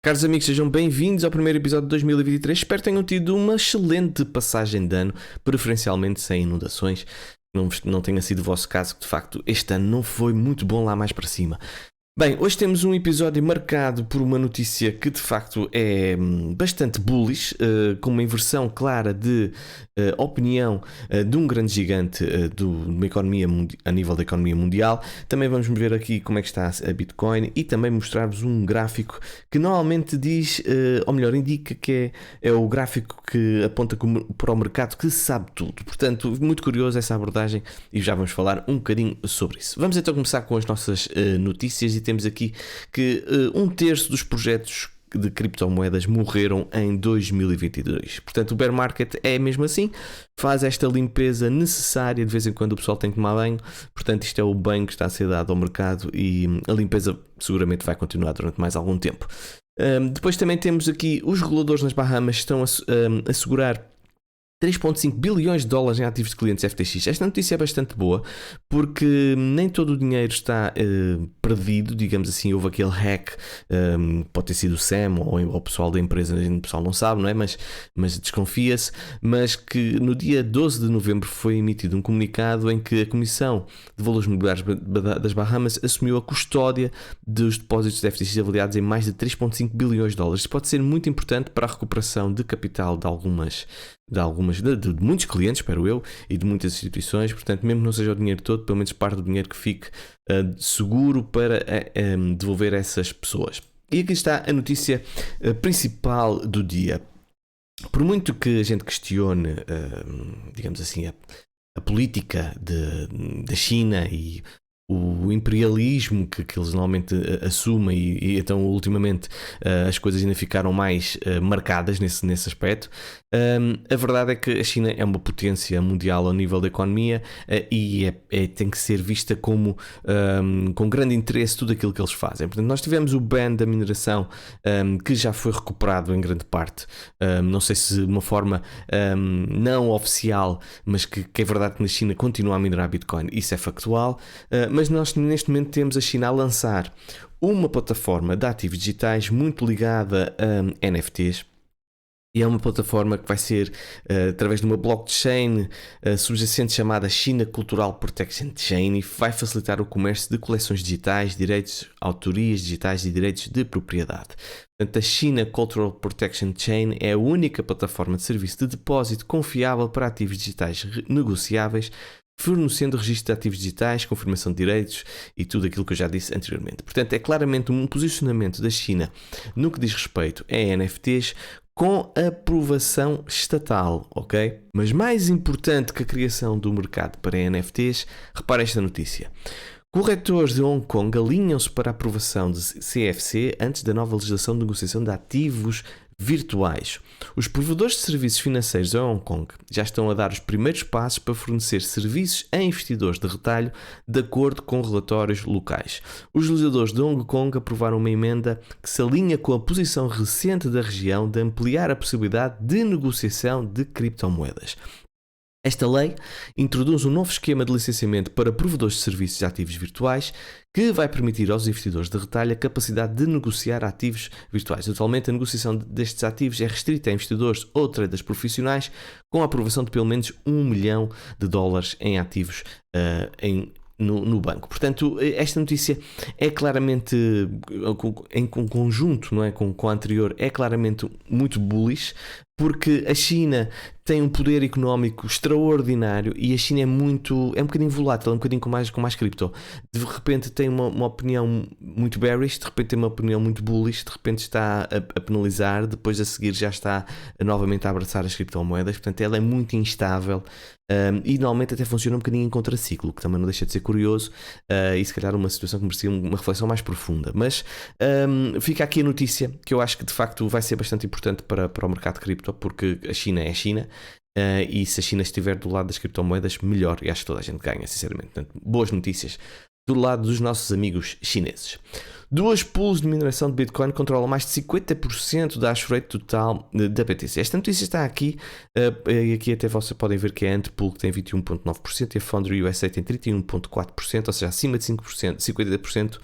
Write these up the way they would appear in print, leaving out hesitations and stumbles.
Caros amigos, sejam bem-vindos ao primeiro episódio de 2023. Espero que tenham tido uma excelente passagem de ano, preferencialmente sem inundações. Não tenha sido o vosso caso, que de facto este ano não foi muito bom lá mais para cima. Bem, hoje temos um episódio marcado por uma notícia que de facto é bastante bullish, com uma inversão clara de opinião de um grande gigante de uma economia a nível da economia mundial. Também vamos ver aqui como é que está a Bitcoin e também mostrar-vos um gráfico que normalmente diz, ou melhor, indica que é o gráfico que aponta para o mercado que sabe tudo. Portanto, muito curioso essa abordagem e já vamos falar um bocadinho sobre isso. Vamos então começar com as nossas notícias e temos aqui que um terço dos projetos de criptomoedas morreram em 2022. Portanto, o bear market é mesmo assim, faz esta limpeza necessária, de vez em quando o pessoal tem que tomar banho, portanto isto é o banho que está a ser dado ao mercado e a limpeza seguramente vai continuar durante mais algum tempo. Depois também temos aqui os reguladores nas Bahamas estão a assegurar 3,5 bilhões de dólares em ativos de clientes FTX. Esta notícia é bastante boa porque nem todo o dinheiro está perdido, digamos assim. Houve aquele hack, pode ter sido o Sam ou o pessoal da empresa, o pessoal não sabe, não é? Mas desconfia-se. Mas que no dia 12 de novembro foi emitido um comunicado em que a Comissão de Valores Mobiliários das Bahamas assumiu a custódia dos depósitos de FTX avaliados em mais de 3,5 bilhões de dólares. Isto pode ser muito importante para a recuperação de capital de muitos clientes, espero eu, e de muitas instituições. Portanto, mesmo que não seja o dinheiro todo, pelo menos parte do dinheiro que fique seguro para devolver a essas pessoas. E aqui está a notícia principal do dia. Por muito que a gente questione, digamos assim, a política da China e o imperialismo que eles normalmente assumem e então ultimamente as coisas ainda ficaram mais marcadas nesse aspecto. A verdade é que a China é uma potência mundial ao nível da economia e tem que ser vista como com grande interesse tudo aquilo que eles fazem. Portanto, nós tivemos o ban da mineração que já foi recuperado em grande parte, não sei se de uma forma não oficial, mas que é verdade que na China continua a minerar Bitcoin, isso é factual. Mas nós neste momento temos a China a lançar uma plataforma de ativos digitais muito ligada a NFTs. E é uma plataforma que vai ser através de uma blockchain subjacente chamada China Cultural Protection Chain e vai facilitar o comércio de coleções digitais, direitos, autorias digitais e direitos de propriedade. Portanto, a China Cultural Protection Chain é a única plataforma de serviço de depósito confiável para ativos digitais negociáveis, fornecendo registro de ativos digitais, confirmação de direitos e tudo aquilo que eu já disse anteriormente. Portanto, é claramente um posicionamento da China no que diz respeito a NFTs com aprovação estatal, ok? Mas mais importante que a criação do mercado para NFTs, repara esta notícia. Corretores de Hong Kong alinham-se para a aprovação de CFC antes da nova legislação de negociação de ativos virtuais. Os provedores de serviços financeiros em Hong Kong já estão a dar os primeiros passos para fornecer serviços a investidores de retalho de acordo com relatórios locais. Os legisladores de Hong Kong aprovaram uma emenda que se alinha com a posição recente da região de ampliar a possibilidade de negociação de criptomoedas. Esta lei introduz um novo esquema de licenciamento para provedores de serviços de ativos virtuais que vai permitir aos investidores de retalho a capacidade de negociar ativos virtuais. Atualmente, a negociação destes ativos é restrita a investidores ou traders profissionais com a aprovação de pelo menos $1 milhão em ativos no banco. Portanto, esta notícia é claramente, em conjunto, não é, com a anterior, é claramente muito bullish, porque a China tem um poder económico extraordinário e a China é um bocadinho volátil, é um bocadinho com mais cripto. De repente tem uma opinião muito bearish, de repente tem uma opinião muito bullish, de repente está a penalizar, depois a seguir já está novamente a abraçar as criptomoedas. Portanto, ela é muito instável e normalmente até funciona um bocadinho em contraciclo, que também não deixa de ser curioso e se calhar uma situação que merecia uma reflexão mais profunda. Mas fica aqui a notícia que eu acho que de facto vai ser bastante importante para o mercado de cripto, porque a China é a China e se a China estiver do lado das criptomoedas, melhor, e acho que toda a gente ganha, sinceramente. Portanto, boas notícias do lado dos nossos amigos chineses. Duas pools de mineração de Bitcoin controlam mais de 50% da hash rate total da BTC. Esta notícia está aqui, e aqui até vocês podem ver que a Antpool tem 21,9% e a Foundry USA tem 31,4%, ou seja, acima de 5%, 50%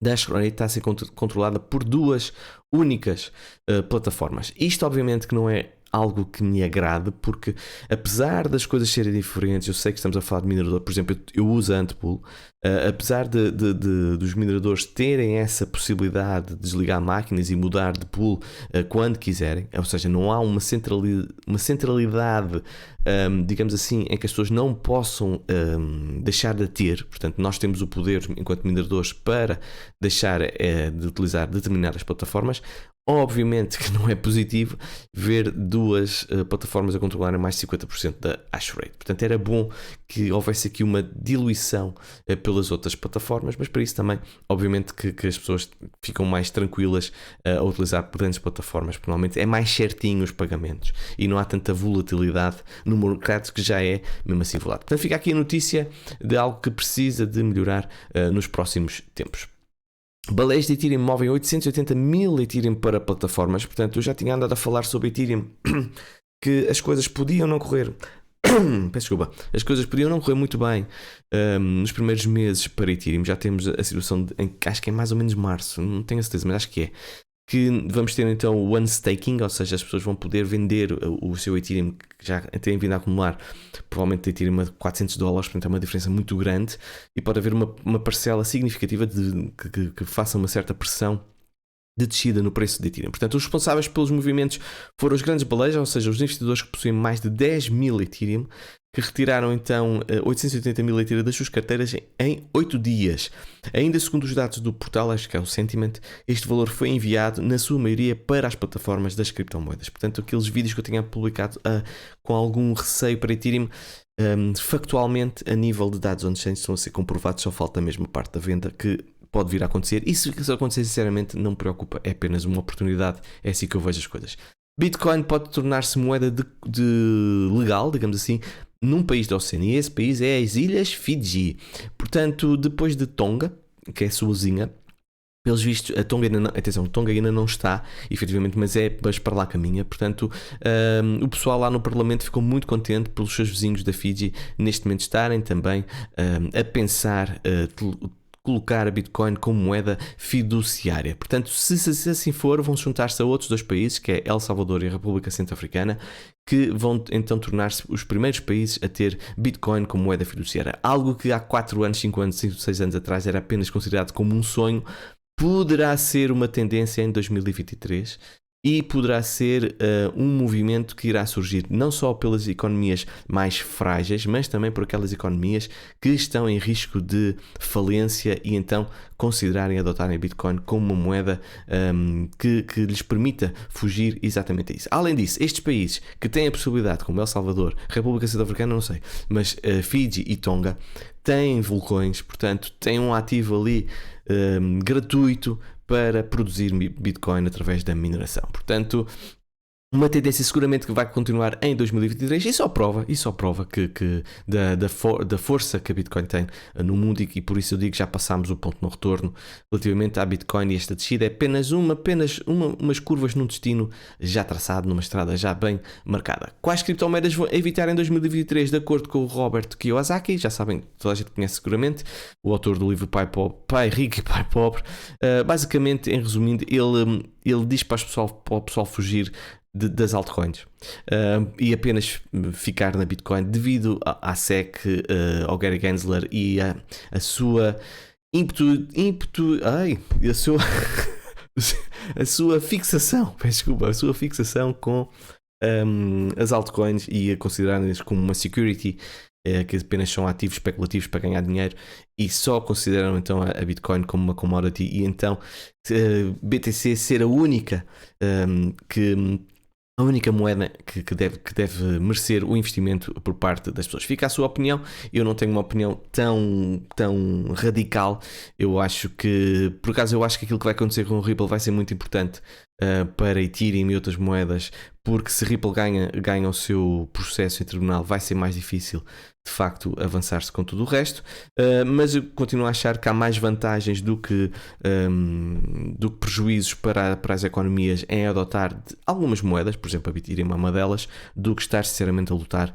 da hash rate está a ser controlada por duas únicas plataformas. Isto obviamente que não é algo que me agrade, porque apesar das coisas serem diferentes, eu sei que estamos a falar de minerador, por exemplo, eu uso a Antpool, apesar dos mineradores terem essa possibilidade de desligar máquinas e mudar de pool quando quiserem, ou seja, não há uma centralidade, digamos assim, em que as pessoas não possam deixar de ter. Portanto, nós temos o poder, enquanto mineradores, para deixar de utilizar determinadas plataformas. Obviamente que não é positivo ver duas plataformas a controlarem mais de 50% da hash rate. Portanto, era bom que houvesse aqui uma diluição pelas outras plataformas, mas para isso também, obviamente, que as pessoas ficam mais tranquilas a utilizar grandes plataformas, porque normalmente é mais certinho os pagamentos e não há tanta volatilidade no mercado, que já é mesmo assim volátil. Portanto, fica aqui a notícia de algo que precisa de melhorar nos próximos tempos. Baleias de Ethereum movem 880 mil Ethereum para plataformas. Portanto, eu já tinha andado a falar sobre Ethereum, que as coisas podiam não correr. Peço desculpa. As coisas podiam não correr muito bem nos primeiros meses para Ethereum. Já temos a situação acho que é mais ou menos março, não tenho a certeza, mas acho que é. Que vamos ter então o unstaking, ou seja, as pessoas vão poder vender o seu Ethereum que já têm vindo a acumular, provavelmente Ethereum a $400, portanto é uma diferença muito grande e pode haver uma parcela significativa que faça uma certa pressão de descida no preço de Ethereum. Portanto, os responsáveis pelos movimentos foram os grandes baleias, ou seja, os investidores que possuem mais de 10 mil Ethereum, que retiraram então 880 mil Ethereum das suas carteiras em 8 dias. Ainda segundo os dados do portal, acho que é o Sentiment, este valor foi enviado na sua maioria para as plataformas das criptomoedas. Portanto, aqueles vídeos que eu tinha publicado com algum receio para Ethereum, factualmente, a nível de dados on-chain, estão a ser comprovados, só falta a mesma parte da venda que pode vir a acontecer. E se isso acontecer, sinceramente, não me preocupa, é apenas uma oportunidade, é assim que eu vejo as coisas. Bitcoin pode tornar-se moeda de legal, digamos assim, num país da Oceania, e esse país é as Ilhas Fiji. Portanto, depois de Tonga, que é sozinha, pelos vistos, a Tonga ainda não, atenção, a Tonga ainda não está, efetivamente, mas para lá caminha. Portanto, o pessoal lá no Parlamento ficou muito contente pelos seus vizinhos da Fiji neste momento estarem também a pensar colocar a Bitcoin como moeda fiduciária. Portanto, se assim for, vão juntar-se a outros dois países, que é El Salvador e a República Centro-Africana, que vão então tornar-se os primeiros países a ter Bitcoin como moeda fiduciária. Algo que há 4 anos, 5 anos, 5, 6 anos atrás era apenas considerado como um sonho, poderá ser uma tendência em 2023 e poderá ser um movimento que irá surgir não só pelas economias mais frágeis, mas também por aquelas economias que estão em risco de falência e então considerarem adotarem a Bitcoin como uma moeda que lhes permita fugir exatamente a isso. Além disso, estes países que têm a possibilidade, como El Salvador, República Centro-Africana, não sei, mas Fiji e Tonga, têm vulcões, portanto têm um ativo ali gratuito para produzir Bitcoin através da mineração. Portanto, uma tendência seguramente que vai continuar em 2023 e só prova que da força que a Bitcoin tem no mundo e por isso eu digo que já passámos o ponto de não retorno relativamente à Bitcoin, e esta descida é apenas umas curvas num destino já traçado, numa estrada já bem marcada. Quais criptomoedas vão evitar em 2023 de acordo com o Robert Kiyosaki? Já sabem, toda a gente conhece seguramente, o autor do livro Pai Rico e Pai Pobre. Basicamente, em resumindo, ele diz para o pessoal fugir das altcoins e apenas ficar na Bitcoin devido à SEC, ao Gary Gensler e a sua a sua fixação, a sua fixação com as altcoins e a considerarem-nas como uma security, que apenas são ativos especulativos para ganhar dinheiro e só consideram então a Bitcoin como uma commodity, e então BTC ser a única moeda que deve merecer o investimento por parte das pessoas. Fica a sua opinião. Eu não tenho uma opinião tão radical. Eu acho que aquilo que vai acontecer com o Ripple vai ser muito importante para Ethereum e outras moedas, porque se Ripple ganha o seu processo em tribunal, vai ser mais difícil de facto avançar-se com tudo o resto, mas eu continuo a achar que há mais vantagens do que prejuízos para as economias em adotar algumas moedas, por exemplo a Ethereum é uma delas, do que estar sinceramente a lutar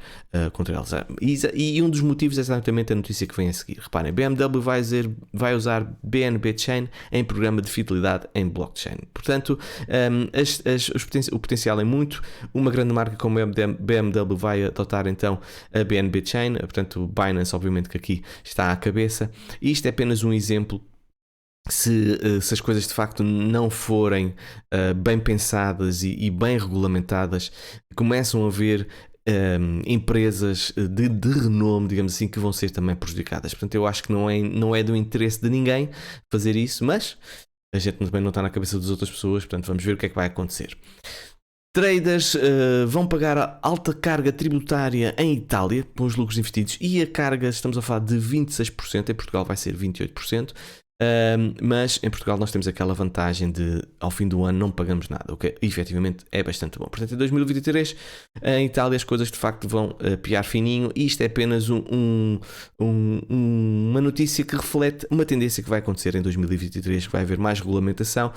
contra elas. E um dos motivos é exatamente a notícia que vem a seguir. Reparem, BMW vai usar BNB Chain em programa de fidelidade em blockchain. Portanto, o potencial é muito. Uma grande marca como a BMW vai adotar então a BNB Chain, portanto Binance obviamente que aqui está à cabeça, e isto é apenas um exemplo. Se as coisas de facto não forem bem pensadas e bem regulamentadas, começam a haver empresas de renome, digamos assim, que vão ser também prejudicadas. Portanto, eu acho que não é do interesse de ninguém fazer isso, mas a gente também não está na cabeça das outras pessoas, portanto vamos ver o que é que vai acontecer. Traders vão pagar alta carga tributária em Itália com os lucros investidos, e a carga, estamos a falar de 26%, em Portugal vai ser 28%, mas em Portugal nós temos aquela vantagem de ao fim do ano não pagamos nada, o que efetivamente é bastante bom. Portanto, em 2023 em Itália as coisas de facto vão piar fininho, e isto é apenas uma notícia que reflete uma tendência que vai acontecer em 2023, que vai haver mais regulamentação.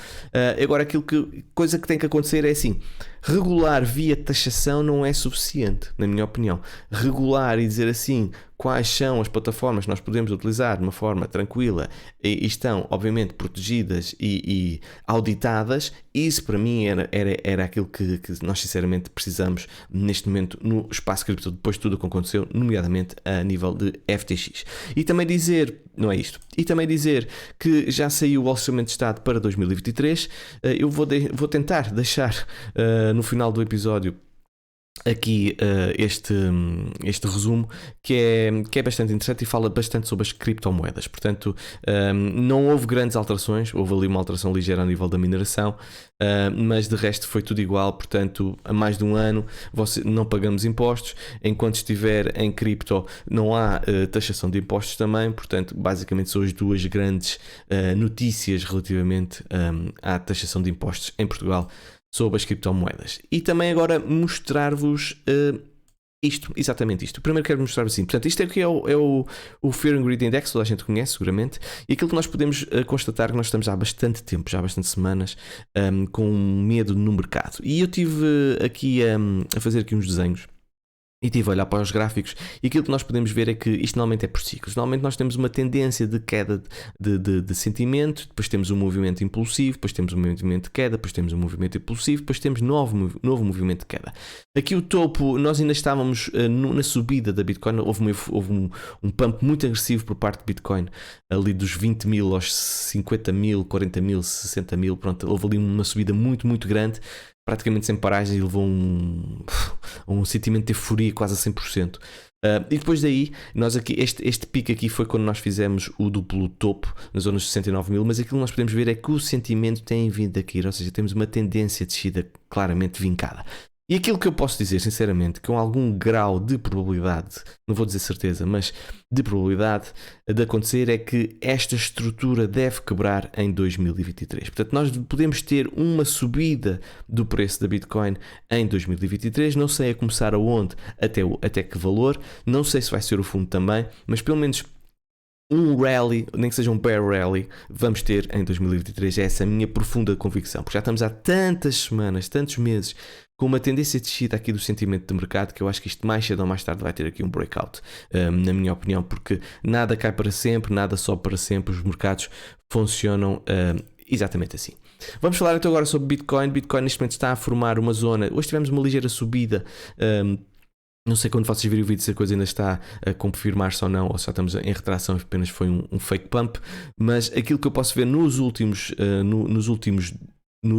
Agora, coisa que tem que acontecer é assim: regular via taxação não é suficiente, na minha opinião. Regular e dizer assim quais são as plataformas que nós podemos utilizar de uma forma tranquila e estão obviamente protegidas e auditadas, isso para mim era aquilo que nós sinceramente precisamos neste momento no espaço cripto, depois de tudo o que aconteceu, nomeadamente a nível de FTX. E também dizer, não é isto, e também dizer que já saiu o Orçamento de Estado para 2023, eu vou tentar deixar no final do episódio aqui este resumo que é bastante interessante e fala bastante sobre as criptomoedas. Portanto, não houve grandes alterações, houve ali uma alteração ligeira a nível da mineração, mas de resto foi tudo igual. Portanto, há mais de um ano não pagamos impostos, enquanto estiver em cripto não há taxação de impostos também. Portanto, basicamente são as duas grandes notícias relativamente à taxação de impostos em Portugal sobre as criptomoedas. E também agora mostrar-vos exatamente isto. Primeiro quero mostrar-vos assim. Portanto, isto aqui é o Fear and Greed Index, toda a gente conhece seguramente, e aquilo que nós podemos constatar que nós estamos há bastante tempo, já há bastantes semanas, com medo no mercado. E eu tive aqui a fazer aqui uns desenhos e estive a olhar para os gráficos, e aquilo que nós podemos ver é que isto normalmente é por ciclos. Normalmente nós temos uma tendência de queda de sentimento, depois temos um movimento impulsivo, depois temos um movimento de queda, depois temos um movimento impulsivo, depois temos novo movimento de queda. Aqui o topo, nós ainda estávamos na subida da Bitcoin, houve um pump muito agressivo por parte de Bitcoin, ali dos 20 mil aos 50 mil, 40 mil, 60 mil, pronto, houve ali uma subida muito, muito grande, praticamente sem paragens, e levou um sentimento de euforia quase a 100%. E depois daí, nós aqui, este pico aqui foi quando nós fizemos o duplo topo, na zona dos 69 mil, mas aquilo que nós podemos ver é que o sentimento tem vindo a cair, ou seja, temos uma tendência de descida claramente vincada. E aquilo que eu posso dizer, sinceramente, com algum grau de probabilidade, não vou dizer certeza, mas de probabilidade de acontecer, é que esta estrutura deve quebrar em 2023. Portanto, nós podemos ter uma subida do preço da Bitcoin em 2023, não sei a começar aonde, até que valor, não sei se vai ser o fundo também, mas pelo menos um rally, nem que seja um bear rally, vamos ter em 2023. Essa é a minha profunda convicção, porque já estamos há tantas semanas, tantos meses, com uma tendência de descida aqui do sentimento de mercado, que eu acho que isto mais cedo ou mais tarde vai ter aqui um breakout, na minha opinião, porque nada cai para sempre, nada sobe para sempre, os mercados funcionam exatamente assim. Vamos falar então agora sobre Bitcoin. Bitcoin neste momento está a formar uma zona, hoje tivemos uma ligeira subida, não sei quando vocês virem o vídeo se a coisa ainda está a confirmar-se ou não, ou se já estamos em retração, apenas foi um fake pump, mas aquilo que eu posso ver no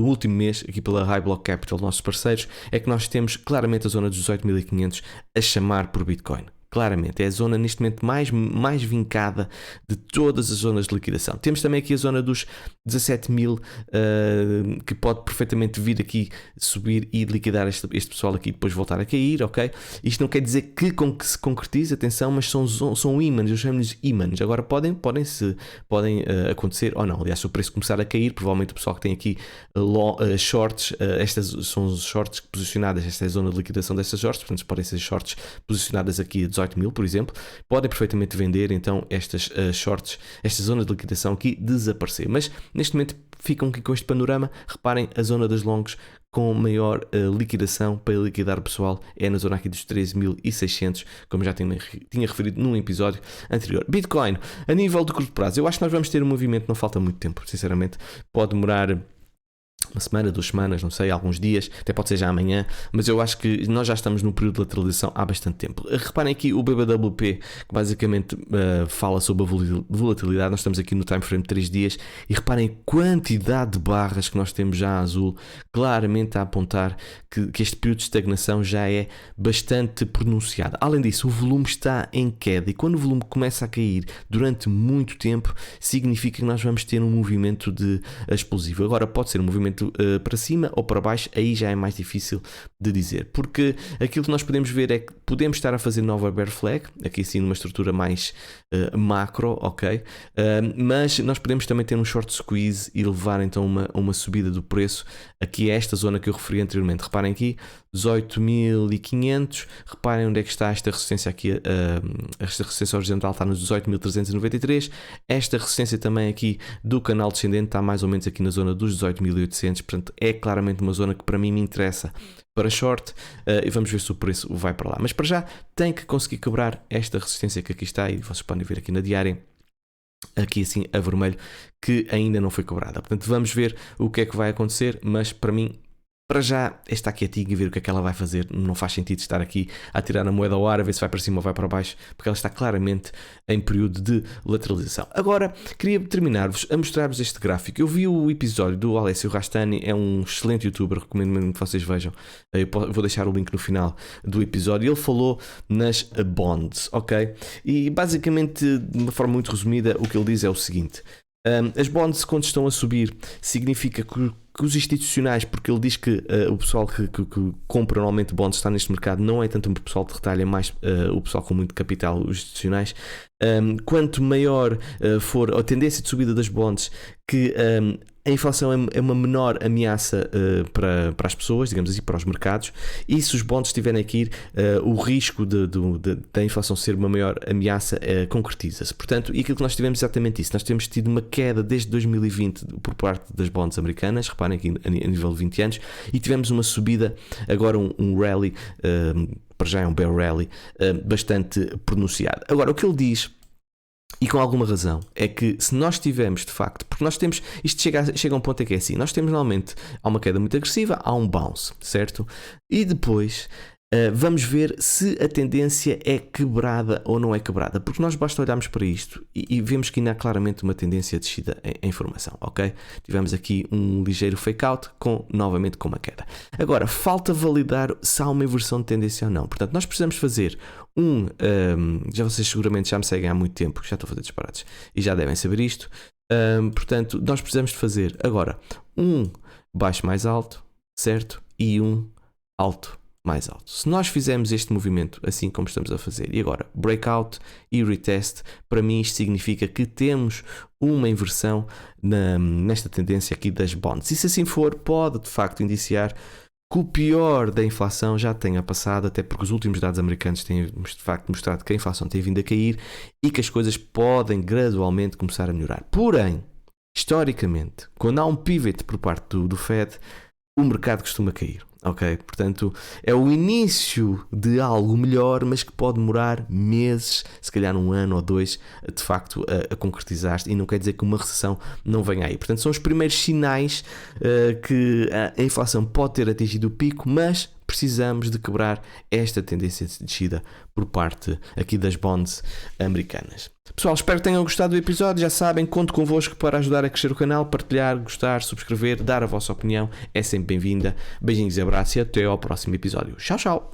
último mês, aqui pela High Block Capital, nossos parceiros, é que nós temos claramente a zona dos 18.500 a chamar por Bitcoin. Claramente, é a zona neste momento mais vincada de todas as zonas de liquidação. Temos também aqui a zona dos 17 mil, que pode perfeitamente vir aqui subir e liquidar este pessoal aqui e depois voltar a cair, ok? Isto não quer dizer que se concretize, atenção, mas são ímãs, eu chamo-lhes ímãs. Agora podem acontecer ou não. Aliás, se o preço começar a cair, provavelmente o pessoal que tem aqui shorts, estas são shorts posicionadas, esta é a zona de liquidação destas shorts, portanto podem ser shorts posicionadas aqui a 18 mil, por exemplo, podem perfeitamente vender então estas shorts, esta zona de liquidação aqui desaparecer. Mas neste momento ficam aqui com este panorama. Reparem, a zona das longs com maior liquidação para liquidar o pessoal é na zona aqui dos 13.600, como já tinha referido num episódio anterior. Bitcoin, a nível de curto prazo, eu acho que nós vamos ter um movimento, não falta muito tempo, sinceramente, pode demorar uma semana, 2 semanas, não sei, alguns dias, até pode ser já amanhã, mas eu acho que nós já estamos num período de lateralização há bastante tempo. Reparem aqui o BBWP, que basicamente fala sobre a volatilidade. Nós estamos aqui no time frame de 3 dias e reparem a quantidade de barras que nós temos já azul, claramente a apontar que este período de estagnação já é bastante pronunciado. Além disso, o volume está em queda, e quando o volume começa a cair durante muito tempo, significa que nós vamos ter um movimento explosivo. Agora, pode ser um movimento para cima ou para baixo, aí já é mais difícil de dizer, porque aquilo que nós podemos ver é que podemos estar a fazer nova bear flag, aqui sim numa estrutura mais macro, ok? Mas nós podemos também ter um short squeeze e levar então uma subida do preço aqui a esta zona que eu referi anteriormente. Reparem aqui, 18.500, reparem onde é que está esta resistência aqui, esta resistência horizontal está nos 18.393, esta resistência também aqui do canal descendente está mais ou menos aqui na zona dos 18.800, portanto é claramente uma zona que para mim me interessa para short, e vamos ver se o preço vai para lá. Mas para já tem que conseguir quebrar esta resistência que aqui está, e vocês podem ver aqui na diária, aqui assim a vermelho, que ainda não foi quebrada. Portanto vamos ver o que é que vai acontecer, mas para mim, para já, está quietinho e ver o que é que ela vai fazer. Não faz sentido estar aqui a tirar a moeda ao ar, a ver se vai para cima ou vai para baixo, porque ela está claramente em período de lateralização. Agora, queria terminar-vos a mostrar-vos este gráfico. Eu vi o episódio do Alessio Rastani, é um excelente youtuber, recomendo mesmo que vocês vejam. Eu vou deixar o link no final do episódio. Ele falou nas bonds, ok? E basicamente, de uma forma muito resumida, o que ele diz é o seguinte: as bonds, quando estão a subir, significa que os institucionais, porque ele diz que o pessoal que compra normalmente bonds está neste mercado, não é tanto o pessoal de retalho, é mais o pessoal com muito capital, os institucionais. Quanto maior for a tendência de subida das bonds, que a inflação é uma menor ameaça para as pessoas, digamos assim, para os mercados, e se os bonds estiverem a cair, o risco da inflação ser uma maior ameaça concretiza-se. Portanto, e aquilo que nós tivemos é exatamente isso. Nós temos tido uma queda desde 2020 por parte das bonds americanas, reparem aqui a nível de 20 anos, e tivemos uma subida, agora um rally, para já é um bear rally, bastante pronunciado. Agora, o que ele diz, e com alguma razão, é que se nós tivermos de facto, porque nós temos, isto chega a um ponto em que é assim, nós temos normalmente, há uma queda muito agressiva, há um bounce, certo? E depois vamos ver se a tendência é quebrada ou não é quebrada, porque nós basta olharmos para isto e vemos que ainda há claramente uma tendência de descida em formação, ok? Tivemos aqui um ligeiro fake out, novamente com uma queda. Agora, falta validar se há uma inversão de tendência ou não. Portanto, nós precisamos fazer já vocês seguramente já me seguem há muito tempo, já estou a fazer disparates e já devem saber isto. Portanto, nós precisamos de fazer agora um baixo mais alto, certo? E um alto mais alto. Se nós fizermos este movimento assim como estamos a fazer, e agora breakout e retest, para mim isto significa que temos uma inversão nesta tendência aqui das bonds. E se assim for, pode de facto indiciar que o pior da inflação já tenha passado, até porque os últimos dados americanos têm de facto mostrado que a inflação tem vindo a cair e que as coisas podem gradualmente começar a melhorar. Porém, historicamente, quando há um pivot por parte do Fed, o mercado costuma cair. Ok? Portanto, é o início de algo melhor, mas que pode demorar meses, se calhar 1 ano ou 2, de facto a concretizar-se, e não quer dizer que uma recessão não venha aí. Portanto, são os primeiros sinais que a inflação pode ter atingido o pico, mas precisamos de quebrar esta tendência de descida por parte aqui das bonds americanas. Pessoal, espero que tenham gostado do episódio. Já sabem, conto convosco para ajudar a crescer o canal, partilhar, gostar, subscrever, dar a vossa opinião. É sempre bem-vinda. Beijinhos e abraços e até ao próximo episódio. Tchau, tchau!